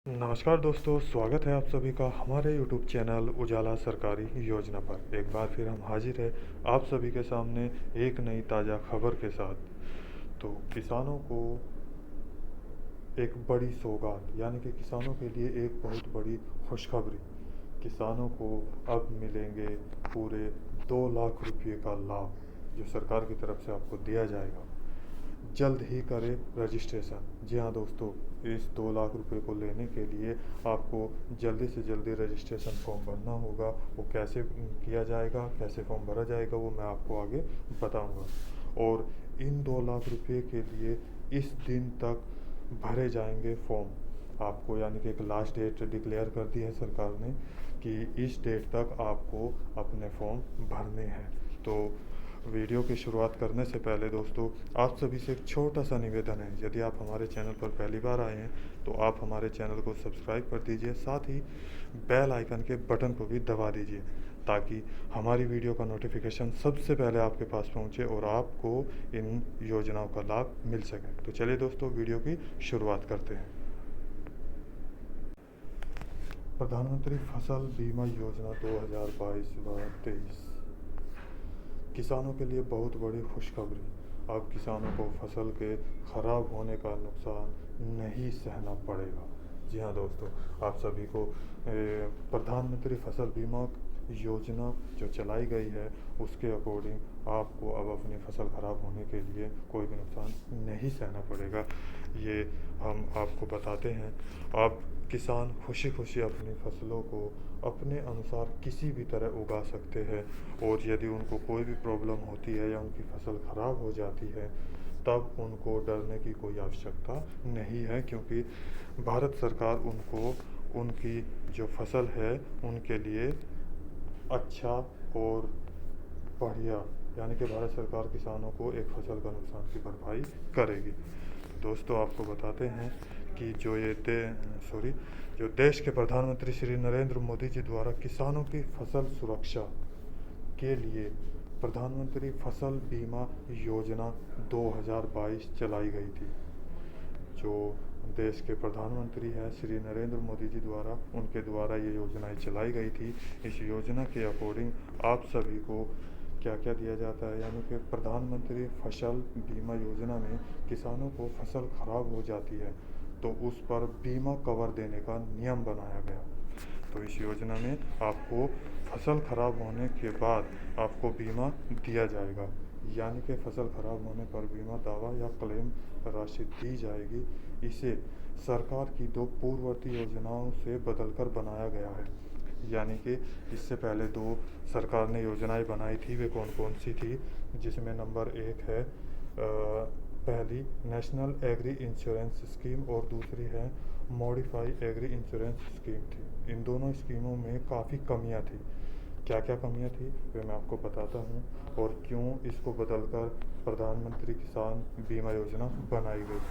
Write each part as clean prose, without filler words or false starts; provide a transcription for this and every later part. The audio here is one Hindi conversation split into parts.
नमस्कार दोस्तों, स्वागत है आप सभी का हमारे YouTube चैनल उजाला सरकारी योजना पर। एक बार फिर हम हाजिर है आप सभी के सामने एक नई ताज़ा खबर के साथ। तो किसानों को एक बड़ी सौगात, यानी कि किसानों के लिए एक बहुत बड़ी खुशखबरी। किसानों को अब मिलेंगे पूरे 2 लाख रुपये का लाभ, जो सरकार की तरफ से आपको दिया जाएगा। जल्द ही करें रजिस्ट्रेशन। जी हाँ दोस्तों, इस 2 लाख रुपए को लेने के लिए आपको जल्दी से जल्दी रजिस्ट्रेशन फॉर्म भरना होगा। वो कैसे किया जाएगा, कैसे फॉर्म भरा जाएगा, वो मैं आपको आगे बताऊंगा। और इन 2 लाख रुपए के लिए इस दिन तक भरे जाएंगे फॉर्म आपको, यानी कि एक लास्ट डेट डिक्लेयर कर दी है सरकार ने कि इस डेट तक आपको अपने फॉर्म भरने हैं। तो वीडियो की शुरुआत करने से पहले दोस्तों, आप सभी से एक छोटा सा निवेदन है। यदि आप हमारे चैनल पर पहली बार आए हैं तो आप हमारे चैनल को सब्सक्राइब कर दीजिए, साथ ही बेल आइकन के बटन को भी दबा दीजिए, ताकि हमारी वीडियो का नोटिफिकेशन सबसे पहले आपके पास पहुंचे और आपको इन योजनाओं का लाभ मिल सके। तो चलिए दोस्तों, वीडियो की शुरुआत करते हैं। प्रधानमंत्री फसल बीमा योजना 2022-23 किसानों के लिए बहुत बड़ी खुशखबरी। अब किसानों को फसल के खराब होने का नुकसान नहीं सहना पड़ेगा। जी हाँ दोस्तों, आप सभी को प्रधानमंत्री फसल बीमा योजना जो चलाई गई है उसके अकॉर्डिंग आपको अब अपनी फसल खराब होने के लिए कोई भी नुकसान नहीं सहना पड़ेगा। ये हम आपको बताते हैं। अब किसान खुशी खुशी अपनी फसलों को अपने अनुसार किसी भी तरह उगा सकते हैं, और यदि उनको कोई भी प्रॉब्लम होती है या उनकी फसल ख़राब हो जाती है तब उनको डरने की कोई आवश्यकता नहीं है, क्योंकि भारत सरकार उनको उनकी जो फसल है उनके लिए अच्छा और बढ़िया, यानी कि भारत सरकार किसानों को एक फसल का नुकसान की भरपाई करेगी। दोस्तों, आपको बताते हैं कि जो देश के प्रधानमंत्री श्री नरेंद्र मोदी जी द्वारा किसानों की फसल सुरक्षा के लिए प्रधानमंत्री फसल बीमा योजना 2022 चलाई गई थी। जो देश के प्रधानमंत्री हैं श्री नरेंद्र मोदी जी द्वारा, उनके द्वारा ये योजनाएं चलाई गई थी। इस योजना के अकॉर्डिंग आप सभी को क्या क्या दिया जाता है, यानी कि प्रधानमंत्री फसल बीमा योजना में किसानों को फसल खराब हो जाती है तो उस पर बीमा कवर देने का नियम बनाया गया। तो इस योजना में आपको फसल खराब होने के बाद आपको बीमा दिया जाएगा, यानी कि फसल खराब होने पर बीमा दावा या क्लेम राशि दी जाएगी। इसे सरकार की 2 पूर्ववर्ती योजनाओं से बदलकर बनाया गया है। यानी कि इससे पहले 2 सरकार ने योजनाएं बनाई थी, वे कौन कौन सी थी, जिसमें नंबर 1 है पहली नेशनल एग्री इंश्योरेंस स्कीम और दूसरी है मॉडिफाई एग्री इंश्योरेंस स्कीम थी। इन दोनों स्कीमों में काफ़ी कमियां थी। क्या क्या कमियां थी वे मैं आपको बताता हूं, और क्यों इसको बदलकर प्रधानमंत्री किसान बीमा योजना बनाई गई।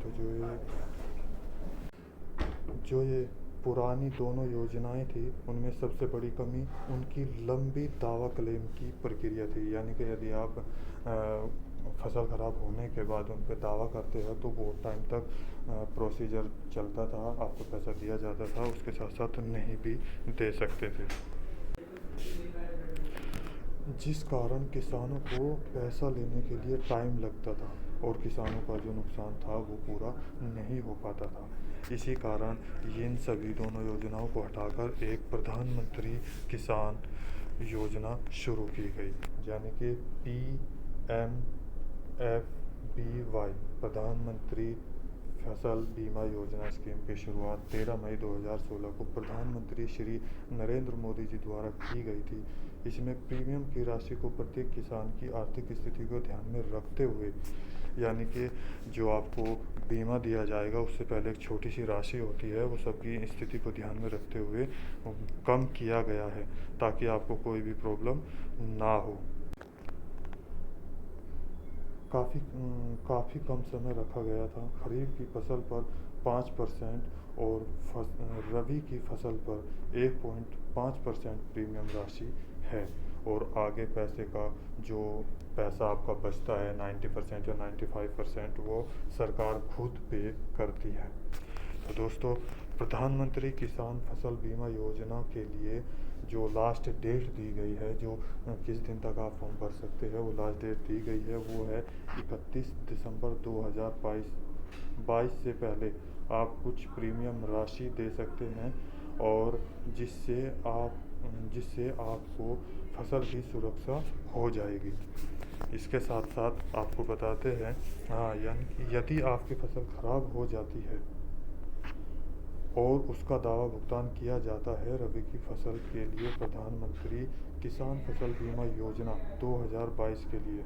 तो जो ये पुरानी दोनों योजनाएं थी उनमें सबसे बड़ी कमी उनकी लंबी दावा क्लेम की प्रक्रिया थी। यानी कि यदि आप फसल खराब होने के बाद उन पर दावा करते हैं तो बहुत टाइम तक प्रोसीजर चलता था, आपको पैसा दिया जाता था, उसके साथ साथ नहीं भी दे सकते थे, जिस कारण किसानों को पैसा लेने के लिए टाइम लगता था और किसानों का जो नुकसान था वो पूरा नहीं हो पाता था। इसी कारण इन सभी दोनों योजनाओं को हटाकर एक प्रधानमंत्री किसान योजना शुरू की गई, यानी कि PMFBY प्रधानमंत्री फसल बीमा योजना स्कीम की शुरुआत 13 मई 2016 को प्रधानमंत्री श्री नरेंद्र मोदी जी द्वारा की गई थी। इसमें प्रीमियम की राशि को प्रत्येक किसान की आर्थिक स्थिति को ध्यान में रखते हुए, यानी कि जो आपको बीमा दिया जाएगा उससे पहले एक छोटी सी राशि होती है, वो सबकी स्थिति को ध्यान में रखते हुए कम किया गया है, ताकि आपको कोई भी प्रॉब्लम ना हो। काफ़ी कम समय रखा गया था। खरीफ की फसल पर 5% और रबी की फसल पर 1.5% प्रीमियम राशि है, और आगे पैसे का जो पैसा आपका बचता है 90% या 95% वो सरकार खुद पे करती है। तो दोस्तों, प्रधानमंत्री किसान फसल बीमा योजना के लिए जो लास्ट डेट दी गई है, जो किस दिन तक आप फॉर्म भर सकते हैं, वो लास्ट डेट दी गई है, वो है 31 दिसंबर 2022 से पहले आप कुछ प्रीमियम राशि दे सकते हैं, और जिससे आपको फसल की सुरक्षा हो जाएगी। इसके साथ साथ आपको बताते हैं, हाँ, यानी कि यदि आपकी फसल खराब हो जाती है और उसका दावा भुगतान किया जाता है रबी की फसल के लिए, प्रधानमंत्री किसान फसल बीमा योजना 2022 के लिए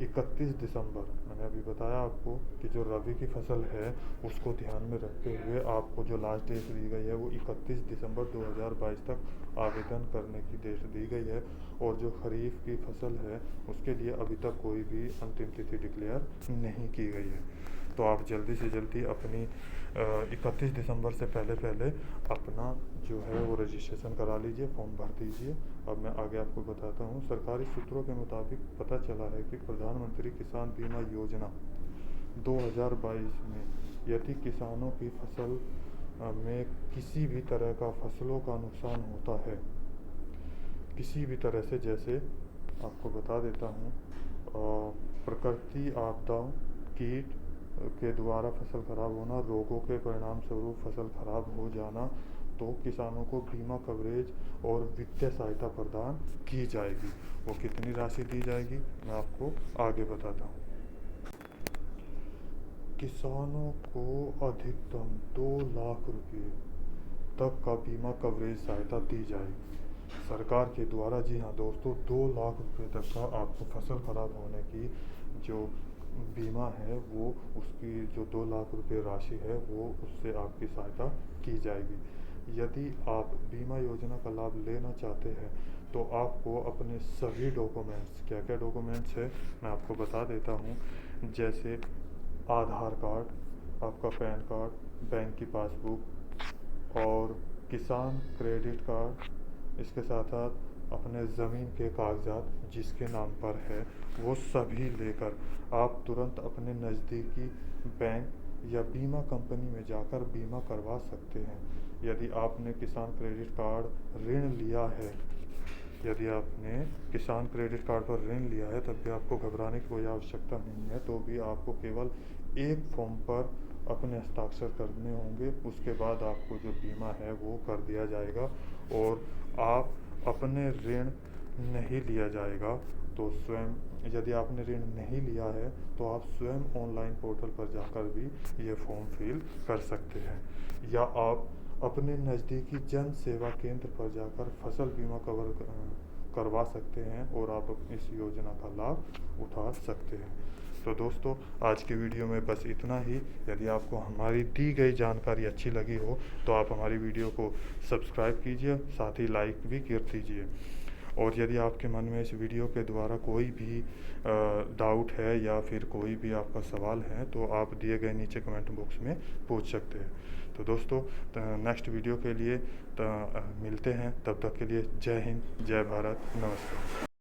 31 दिसंबर, मैंने अभी बताया आपको कि जो रबी की फसल है उसको ध्यान में रखते हुए आपको जो लास्ट डेट दी गई है वो 31 दिसंबर 2022 तक आवेदन करने की डेट दी गई है। और जो खरीफ की फसल है उसके लिए अभी तक कोई भी अंतिम तिथि डिक्लेयर नहीं की गई है। तो आप जल्दी से जल्दी अपनी 31 दिसंबर से पहले अपना जो है वो रजिस्ट्रेशन करा लीजिए, फॉर्म भर दीजिए। अब मैं आगे आपको बताता हूँ। सरकारी सूत्रों के मुताबिक पता चला है कि प्रधानमंत्री किसान बीमा योजना 2022 में यदि किसानों की फसल में किसी भी तरह का फसलों का नुकसान होता है, किसी भी तरह से, जैसे आपको बता देता हूँ, प्रकृति आपदाओं, कीट के द्वारा फसल खराब होना, रोगों के परिणाम स्वरूप फसल खराब हो जाना, तो किसानों को बीमा कवरेज और वित्तीय सहायता प्रदान की जाएगी। वो कितनी राशि दी जाएगी मैं आपको आगे बताता हूँ। किसानों को अधिकतम 2 लाख रुपये तक का बीमा कवरेज सहायता दी जाएगी सरकार के द्वारा। जी हाँ दोस्तों, 2 लाख रुपये तक का आपको फसल खराब होने की जो बीमा है, वो उसकी जो 2 लाख रुपये राशि है वो उससे आपकी सहायता की जाएगी। यदि आप बीमा योजना का लाभ लेना चाहते हैं तो आपको अपने सभी डॉक्यूमेंट्स, क्या क्या डॉक्यूमेंट्स है मैं आपको बता देता हूँ, जैसे आधार कार्ड, आपका पैन कार्ड, बैंक की पासबुक और किसान क्रेडिट कार्ड, इसके साथ साथ अपने ज़मीन के कागजात जिसके नाम पर है वो सभी लेकर आप तुरंत अपने नज़दीकी बैंक या बीमा कंपनी में जाकर बीमा करवा सकते हैं। यदि आपने किसान क्रेडिट कार्ड ऋण लिया है, यदि आपने किसान क्रेडिट कार्ड पर ऋण लिया है तब भी आपको घबराने की कोई आवश्यकता नहीं है। तो भी आपको केवल एक फॉर्म पर अपने हस्ताक्षर करने होंगे, उसके बाद आपको जो बीमा है वो कर दिया जाएगा। और आप अपने ऋण नहीं लिया जाएगा तो स्वयं, यदि आपने ऋण नहीं लिया है तो आप स्वयं ऑनलाइन पोर्टल पर जाकर भी ये फॉर्म फिल कर सकते हैं, या आप अपने नज़दीकी जन सेवा केंद्र पर जाकर फसल बीमा करवा सकते हैं और आप इस योजना का लाभ उठा सकते हैं। तो दोस्तों, आज की वीडियो में बस इतना ही। यदि आपको हमारी दी गई जानकारी अच्छी लगी हो तो आप हमारी वीडियो को सब्सक्राइब कीजिए, साथ ही लाइक भी कर दीजिए। और यदि आपके मन में इस वीडियो के द्वारा कोई भी डाउट है या फिर कोई भी आपका सवाल है तो आप दिए गए नीचे कमेंट बॉक्स में पूछ सकते हैं। तो दोस्तों, नेक्स्ट वीडियो के लिए मिलते हैं, तब तक के लिए जय हिंद, जय भारत, नमस्कार।